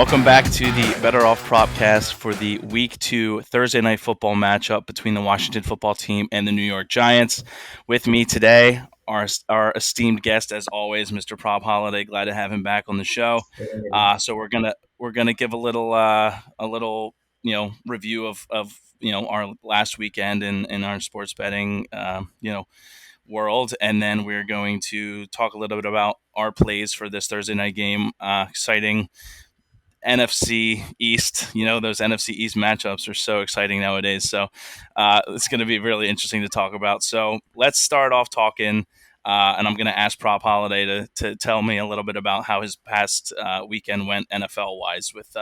Welcome back to the BettorOff PropCast for the Week 2 Thursday Night Football matchup between the Washington Football Team and the New York Giants. With me today, our esteemed guest, as always, Mr. Prop Holiday. Glad to have him back on the show. So we're gonna give a little review of our last weekend in our sports betting world, and then we're going to talk a little bit about our plays for this Thursday night game. Exciting NFC East. Those NFC East matchups are so exciting nowadays. So it's going to be really interesting to talk about. So let's start off talking, and I'm going to ask Prop Holiday to tell me a little bit about how his past weekend went NFL wise with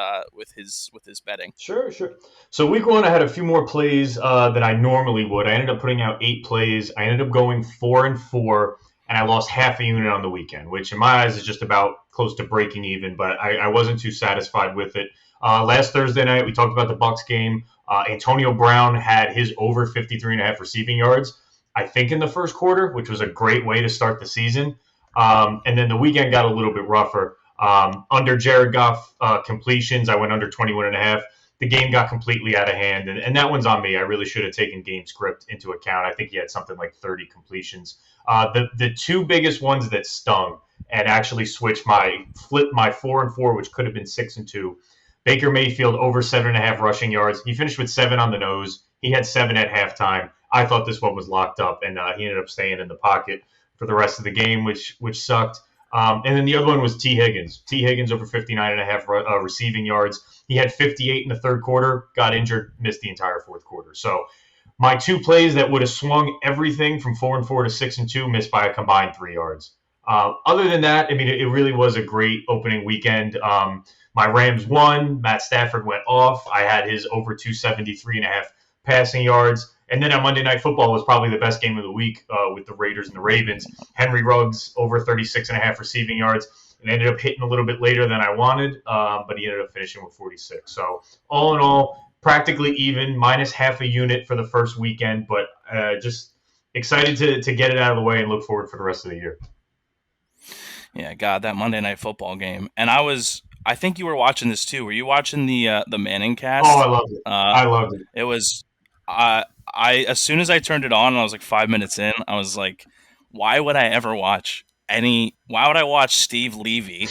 his betting. Sure. So week 1, I had a few more plays than I normally would. I ended up putting out 8 plays. I ended up going 4-4, and I lost half a unit on the weekend, which in my eyes is just about close to breaking even, but I wasn't too satisfied with it. Last Thursday night, we talked about the Bucs game. Antonio Brown had his over 53.5 receiving yards, I think, in the first quarter, which was a great way to start the season. And then the weekend got a little bit rougher. Under Jared Goff completions, I went under 21.5. The game got completely out of hand, and that one's on me. I really should have taken game script into account. I think he had something like 30 completions. The two biggest ones that stung and actually flipped my 4-4, which could have been 6-2. Baker Mayfield over 7.5 rushing yards. He finished with 7 on the nose. He had 7 at halftime. I thought this one was locked up, and he ended up staying in the pocket for the rest of the game, which sucked. And then the other one was T. Higgins. T. Higgins over 59.5 receiving yards. He had 58 in the third quarter, got injured, missed the entire fourth quarter. So my 2 plays that would have swung everything from 4-4 to 6-2 missed by a combined 3 yards. Other than that, I mean, it really was a great opening weekend. My Rams won. Matt Stafford went off. I had his over 273.5 passing yards. And then on Monday Night Football was probably the best game of the week with the Raiders and the Ravens. Henry Ruggs over 36.5 receiving yards. And ended up hitting a little bit later than I wanted, but he ended up finishing with 46. So all in all, practically even, minus half a unit for the first weekend, but just excited to get it out of the way and look forward for the rest of the year. Yeah, God, that Monday Night Football game. And I think you were watching this too. Were you watching the Manning cast? Oh, I loved it. I loved it. It was, as soon as I turned it on, and I was like 5 minutes in, I was like, why would I watch Steve Levy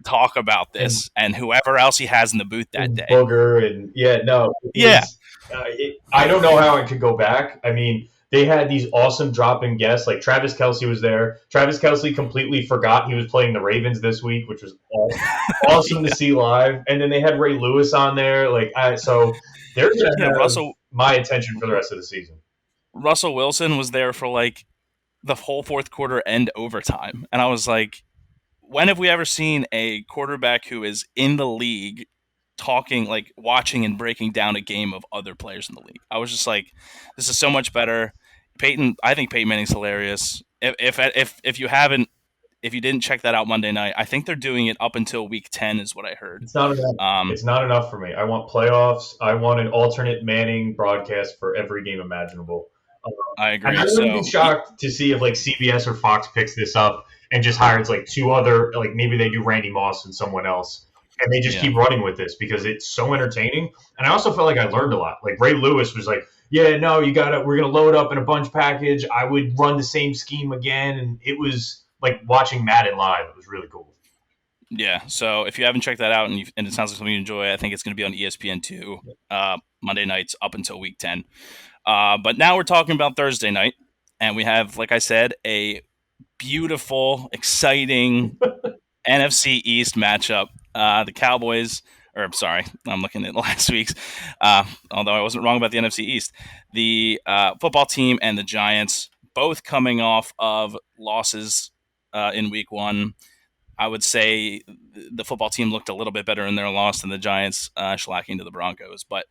talk about this and whoever else he has in the booth that day? Booger and I don't know how it could go back. I mean, they had these awesome drop-in guests. Like Travis Kelce was there. Travis Kelce completely forgot he was playing the Ravens this week, which was awesome to see live. And then they had Ray Lewis on there. So they're going to have my attention for the rest of the season. Russell Wilson was there for like the whole fourth quarter and overtime. And I was like, when have we ever seen a quarterback who is in the league talking, like watching and breaking down a game of other players in the league? I was just like, this is so much better. I think Peyton Manning's hilarious. If you didn't check that out Monday night, I think they're doing it up until week 10 is what I heard. It's not enough. It's not enough for me. I want playoffs. I want an alternate Manning broadcast for every game imaginable. I agree. I wouldn't be shocked to see if like CBS or Fox picks this up and just hires like 2 other, like maybe they do Randy Moss and someone else, and they just keep running with this because it's so entertaining. And I also felt like I learned a lot. Like Ray Lewis was like, we're going to load up in a bunch package. I would run the same scheme again. And it was like watching Madden live. It was really cool. Yeah. So if you haven't checked that out and it sounds like something you enjoy, I think it's going to be on ESPN2 Monday nights up until week 10. But now we're talking about Thursday night, and we have, like I said, a beautiful, exciting NFC East matchup. The Cowboys, I'm looking at last week's, although I wasn't wrong about the NFC East. The football team and the Giants, both coming off of losses in week 1. I would say the football team looked a little bit better in their loss than the Giants shellacking to the Broncos. But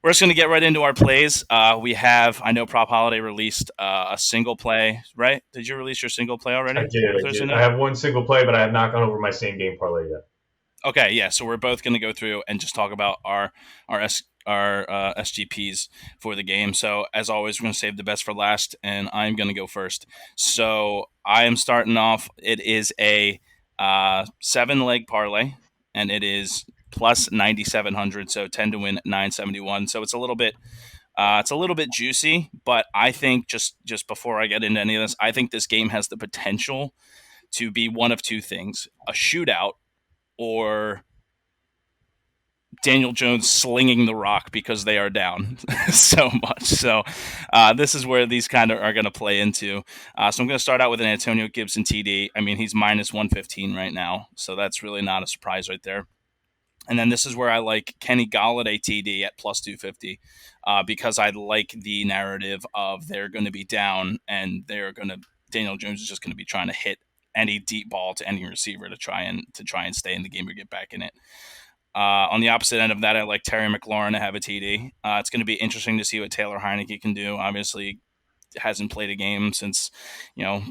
we're just going to get right into our plays. I know Prop Holiday released a single play, right? Did you release your single play already? I did. I have one single play, but I have not gone over my same game parlay yet. Okay, yeah. So we're both going to go through and just talk about our SGPs for the game. So as always, we're going to save the best for last, and I'm going to go first. So I am starting off. It is a 7-leg parlay. and it is plus 9,700. So 10 to win 971. So it's a little bit juicy, but I think just before I get into any of this, I think this game has the potential to be one of two things: a shootout or Daniel Jones slinging the rock because they are down so much. So this is where these kind of are going to play into. So I'm going to start out with an Antonio Gibson TD. I mean, he's minus 115 right now, so that's really not a surprise right there. And then this is where I like Kenny Galladay TD at plus 250 because I like the narrative of they're going to be down and Daniel Jones is just going to be trying to hit any deep ball to any receiver to try and stay in the game or get back in it. On the opposite end of that, I like Terry McLaurin to have a TD. It's going to be interesting to see what Taylor Heineke can do. Obviously, hasn't played a game since, I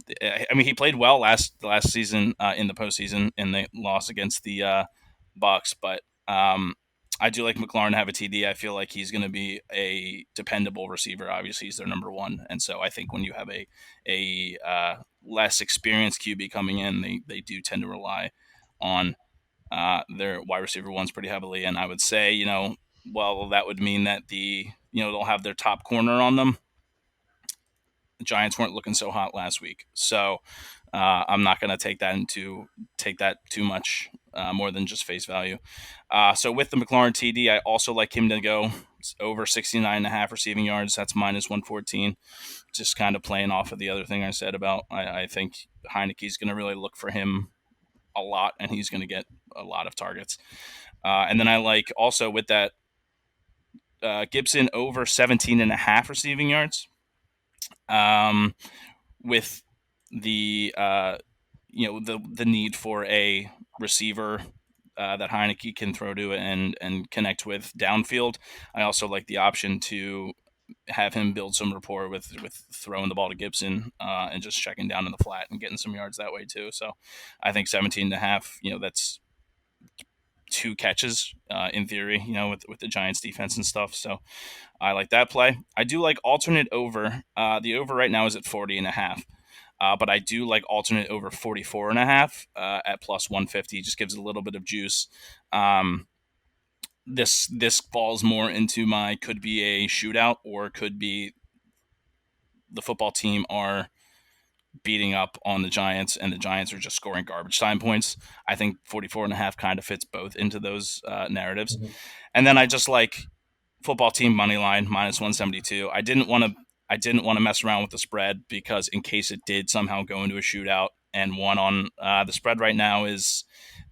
mean, he played well last season in the postseason in the loss against the Bucks, but I do like McLaurin to have a TD. I feel like he's going to be a dependable receiver. Obviously, he's their number one, and so I think when you have a less experienced QB coming in, they do tend to rely on their wide receiver ones pretty heavily. And I would say, well, that would mean that they'll have their top corner on them. The Giants weren't looking so hot last week, so I'm not going to take that too much more than just face value. So with the McLaurin TD, I also like him to go over 69.5 receiving yards. That's minus 114. Just kind of playing off of the other thing I said about I think Heineke's going to really look for him a lot, and he's going to get a lot of targets. And then I like also with that Gibson over 17.5 receiving yards. With the the need for a receiver that Heineke can throw to and connect with downfield. I also like the option to have him build some rapport with throwing the ball to Gibson and just checking down in the flat and getting some yards that way too. So I think 17.5, that's 2 catches in theory, with the Giants defense and stuff. So I like that play. I do like alternate over. The over right now is at 40.5. But I do like alternate over 44.5 at plus 150. Just gives a little bit of juice. This falls more into my could be a shootout or could be the football team are beating up on the Giants and the Giants are just scoring garbage time points. I think 44.5 kind of fits both into those narratives. Mhm. And then I just like football team money line minus 172. I didn't want to mess around with the spread because in case it did somehow go into a shootout and one on the spread right now is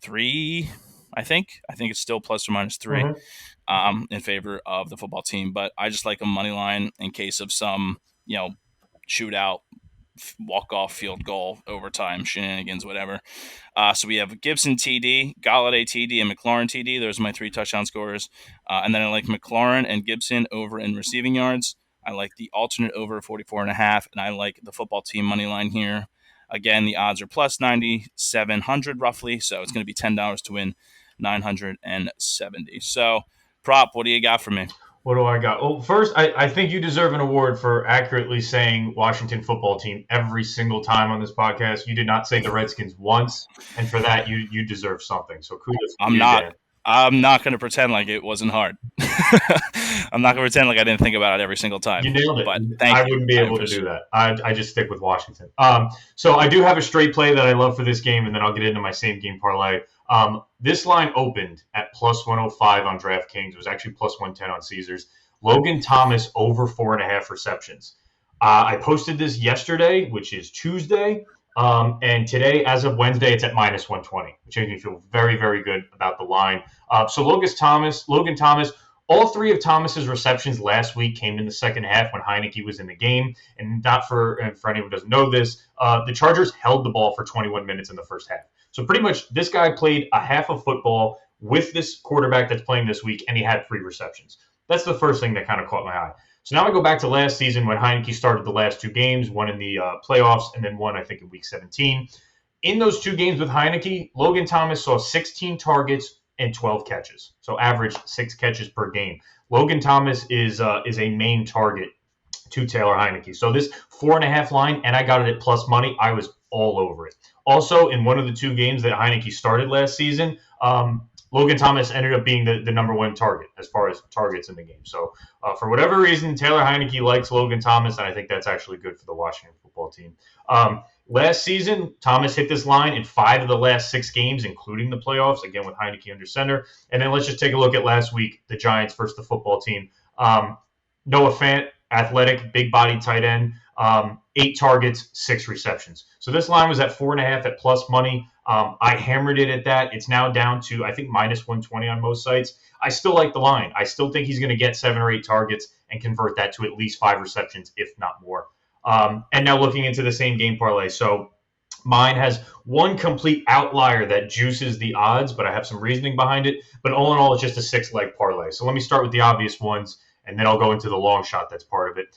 3. I think it's still plus or minus 3 Mhm. in favor of the football team, but I just like a money line in case of some shootout, walk off field goal, overtime shenanigans, whatever. So we have Gibson TD, Galladay TD, and McLaurin TD. Those are my 3 touchdown scorers. And then I like McLaurin and Gibson over in receiving yards. I like the alternate over 44.5, and I like the football team money line here. Again, the odds are plus 9,700 roughly, so it's going to be $10 to win 970. So, prop, what do you got for me? What do I got? Well, first, I think you deserve an award for accurately saying Washington football team every single time on this podcast. You did not say the Redskins once, and for that, you deserve something. So kudos to I'm you not. there. I'm not going to pretend like it wasn't hard. I'm not going to pretend like I didn't think about it every single You time. nailed it. But thank I you. wouldn't be I able to appreciate do it. that. I just stick with Washington. So I do have a straight play that I love for this game, and then I'll get into my same game parlay. This line opened at plus 105 on DraftKings. It was actually plus 110 on Caesars. Logan Thomas over 4.5 receptions. I posted this yesterday, which is Tuesday. And today, as of Wednesday, it's at minus 120, which makes me feel very, very good about the line. So Logan Thomas, all 3 of Thomas's receptions last week came in the second half when Heineke was in the game. And for anyone who doesn't know this, the Chargers held the ball for 21 minutes in the first half. So pretty much this guy played a half of football with this quarterback that's playing this week, and he had 3 receptions. That's the first thing that kind of caught my eye. So now I go back to last season when Heineke started the last 2 games, one in the playoffs and then one, I think, in week 17. In those 2 games with Heineke, Logan Thomas saw 16 targets and 12 catches. So average 6 catches per game. Logan Thomas is a main target to Taylor Heineke. So this 4.5 line, and I got it at plus money, I was all over it. Also, in one of the 2 games that Heineke started last season, Logan Thomas ended up being the number one target as far as targets in the game. So for whatever reason, Taylor Heineke likes Logan Thomas, and I think that's actually good for the Washington football team. Last season, Thomas hit this line in 5 of the last 6 games, including the playoffs, again with Heineke under center. And then let's just take a look at last week, the Giants versus the football team. Noah Fant, athletic, big body tight end, 8 targets, 6 receptions. So this line was at 4.5 at plus money. I hammered it at that. It's now down to, I think, minus 120 on most sites. I still like the line. I still think he's going to get 7 or 8 targets and convert that to at least 5 receptions, if not more. And now looking into the same game parlay. So mine has one complete outlier that juices the odds, but I have some reasoning behind it. But all in all, it's just a 6-leg parlay. So let me start with the obvious ones, and then I'll go into the long shot that's part of it.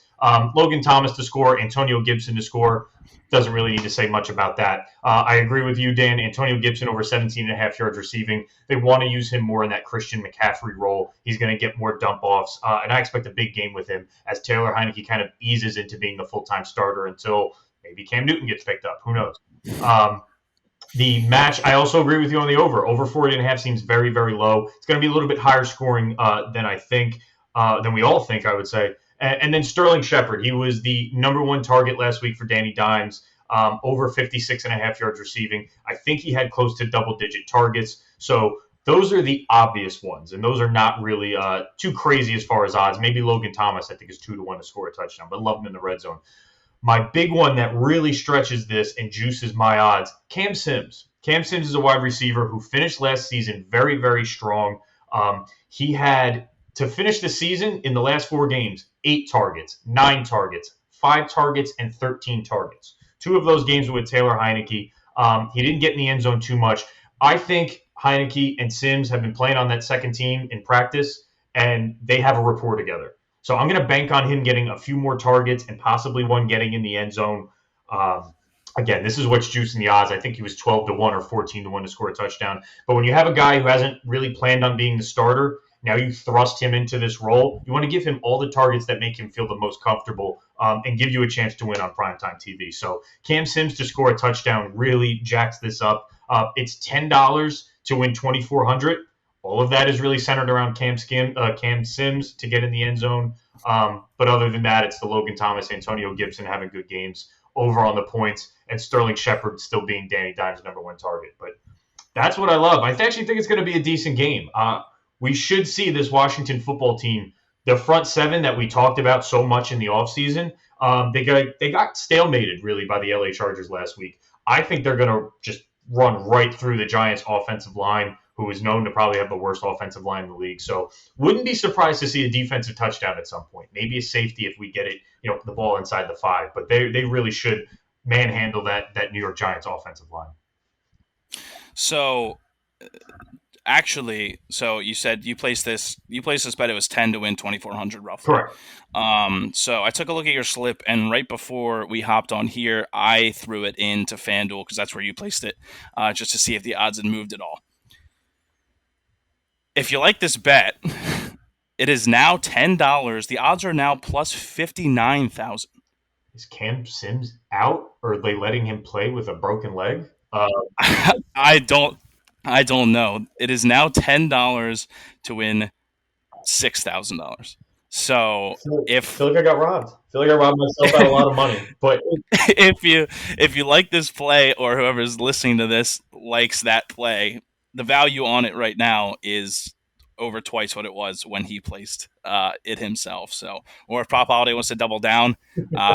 Logan Thomas to score, Antonio Gibson to score. Doesn't really need to say much about that. I agree with you, Dan. Antonio Gibson over 17.5 yards receiving. They want to use him more in that Christian McCaffrey role. He's going to get more dump offs, and I expect a big game with him as Taylor Heineke kind of eases into being the full-time starter until maybe Cam Newton gets picked up. Who knows? The match, I also agree with you on the over. Over 40.5 seems very, very low. It's going to be a little bit higher scoring than I think, than we all think, I would say. And then Sterling Shepard, he was the number one target last week for Danny Dimes, over 56.5 yards receiving. I think he had close to double-digit targets. So those are the obvious ones, and those are not really too crazy as far as odds. Maybe Logan Thomas, I think, is 2-1 to score a touchdown, but love him in the red zone. My big one that really stretches this and juices my odds, Cam Sims. Cam Sims is a wide receiver who finished last season very, very strong. He had to finish the season in the last 4 games, 8 targets, 9 targets, 5 targets, and 13 targets. 2 of those games were with Taylor Heineke. He didn't get in the end zone too much. I think Heineke and Sims have been playing on that second team in practice, and they have a rapport together. So I'm going to bank on him getting a few more targets and possibly one getting in the end zone. Again, this is what's juicing the odds. I think he was 12-1 or 14-1 to score a touchdown. But when you have a guy who hasn't really planned on being the starter, now you thrust him into this role. You want to give him all the targets that make him feel the most comfortable and give you a chance to win on primetime TV. So Cam Sims to score a touchdown really jacks this up. It's $10 to win 2,400. All of that is really centered around Cam Sims to get in the end zone. But other than that, it's the Logan Thomas, Antonio Gibson having good games over on the points, and Sterling Shepard still being Danny Dimes' number one target. But that's what I love. I actually think it's going to be a decent game. We should see this Washington football team, the front seven that we talked about so much in the offseason, they got stalemated really by the LA Chargers last week. I think they're going to just run right through the Giants' offensive line, who is known to probably have the worst offensive line in the league. So wouldn't be surprised to see a defensive touchdown at some point. Maybe a safety if we get it, the ball inside the 5. But they really should manhandle that New York Giants offensive line. So actually, so you said you placed this bet. It was 10 to win 2,400 roughly. Correct. So I took a look at your slip, and right before we hopped on here, I threw it into FanDuel because that's where you placed it, just to see if the odds had moved at all. If you like this bet, it is now $10. The odds are now plus 59,000. Is Cam Sims out, or are they letting him play with a broken leg? I don't know. It is now $10 to win $6,000. So I feel like I got robbed. I feel like I robbed myself out of a lot of money. But if you like this play, or whoever's listening to this likes that play, the value on it right now is over twice what it was when he placed it himself. So, or if Prop Holiday wants to double down,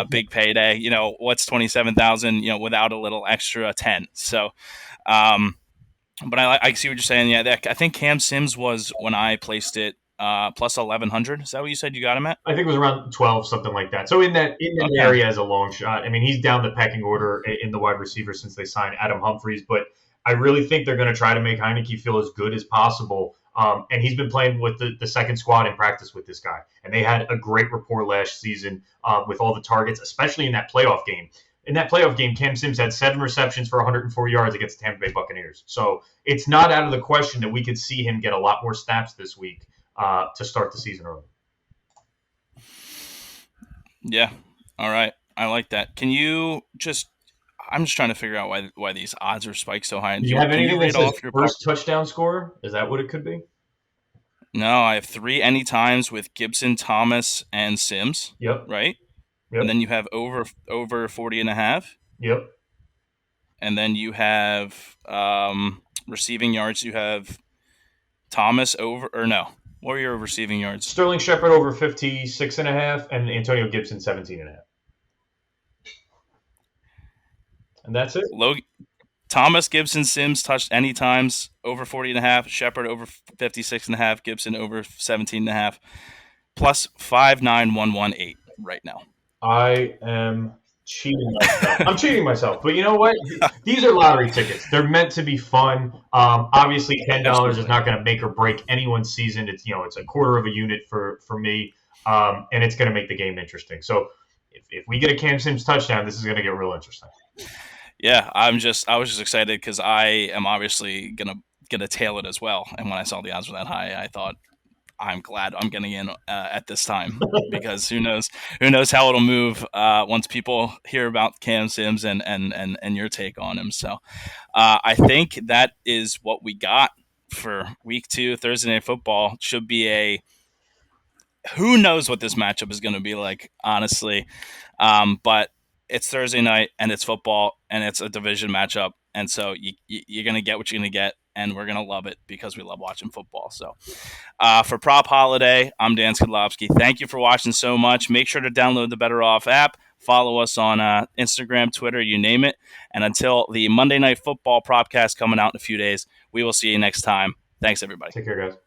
big payday. What's 27,000? Without a little extra 10. So, but I see what you're saying. Yeah, I think Cam Sims was when I placed it plus 1,100. Is that what you said you got him at? I think it was around 12, something like that. So in that okay. area as a long shot. I mean, he's down the pecking order in the wide receiver since they signed Adam Humphries, but I really think they're going to try to make Heineke feel as good as possible. And he's been playing with the second squad in practice with this guy. And they had a great rapport last season with all the targets, especially in that playoff game. In that playoff game, Cam Sims had 7 receptions for 104 yards against the Tampa Bay Buccaneers. So it's not out of the question that we could see him get a lot more snaps this week to start the season early. Yeah. All right. I like that. Can you just I'm just trying to figure out why these odds are spiked so high. Do you have Can you anything that read says off your prop? first touchdown scorer? Is that what it could be? No, I have three any times with Gibson, Thomas, and Sims, Yep. right? And Yep. then you have over 40 and a half. Yep. And then you have receiving yards. You have Thomas over, or no, what are your receiving yards? Sterling Shepard over 56.5, and Antonio Gibson 17.5. And that's it. Thomas, Gibson, Sims touched any times over 40 and a half. Shepard over 56 and a half. Gibson over 17 and a half. Plus 59118 right now. I am cheating myself. I'm cheating myself, but you know what? These are lottery tickets. They're meant to be fun. Obviously, $10 is Absolutely. not going to make or break anyone's season. It's a quarter of a unit for me, and it's going to make the game interesting. So if we get a Cam Sims touchdown, this is going to get real interesting. Yeah, I was just excited because I am obviously gonna tail it as well. And when I saw the odds were that high, I thought I'm glad I'm getting in at this time because who knows how it'll move once people hear about Cam Sims and your take on him. So I think that is what we got for week 2 Thursday Night Football. Should be a who knows what this matchup is going to be like, honestly. But it's Thursday night and it's football and it's a division matchup. And so you're going to get what you're going to get. And we're going to love it because we love watching football. So for Prop Holiday, I'm Dan Skidlowski. Thank you for watching so much. Make sure to download the BettorOff app. Follow us on Instagram, Twitter, you name it. And until the Monday Night Football PropCast coming out in a few days, we will see you next time. Thanks, everybody. Take care, guys.